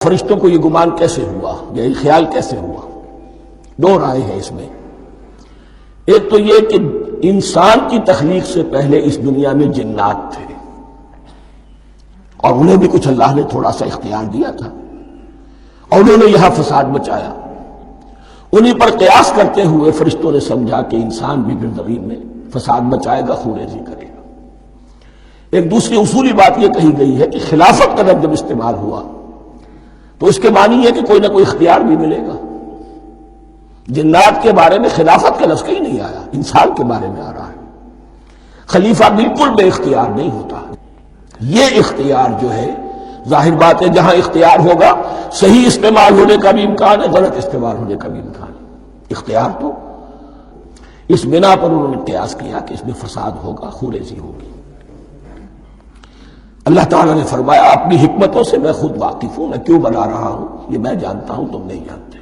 فرشتوں کو یہ گمان کیسے ہوا یا یہ خیال کیسے ہوا؟ دو رائے ہیں اس میں۔ ایک تو یہ کہ انسان کی تخلیق سے پہلے اس دنیا میں جنات تھے اور انہیں بھی کچھ اللہ نے تھوڑا سا اختیار دیا تھا اور انہوں نے یہاں فساد مچایا۔ انہی پر قیاس کرتے ہوئے فرشتوں نے سمجھا کہ انسان بھی پھر زمین میں فساد مچائے گا، خونریزی کرے گا۔ ایک دوسری اصولی بات یہ کہی گئی ہے کہ خلافت کا لفظ جب استعمال ہوا تو اس کے معنی ہے کہ کوئی نہ کوئی اختیار بھی ملے گا۔ جنات کے بارے میں خلافت کا لفظ کہیں نہیں آیا، انسان کے بارے میں آ رہا ہے۔ خلیفہ بالکل بے اختیار نہیں ہوتا۔ یہ اختیار جو ہے، ظاہر بات ہے جہاں اختیار ہوگا صحیح استعمال ہونے کا بھی امکان ہے، غلط استعمال ہونے کا بھی امکان ہے۔ اختیار تو اس بنا پر انہوں نے قیاس کیا کہ اس میں فساد ہوگا، خونریزی ہوگی۔ اللہ تعالیٰ نے فرمایا اپنی حکمتوں سے میں خود واقف ہوں، میں کیوں بنا رہا ہوں یہ میں جانتا ہوں، تم نہیں جانتے۔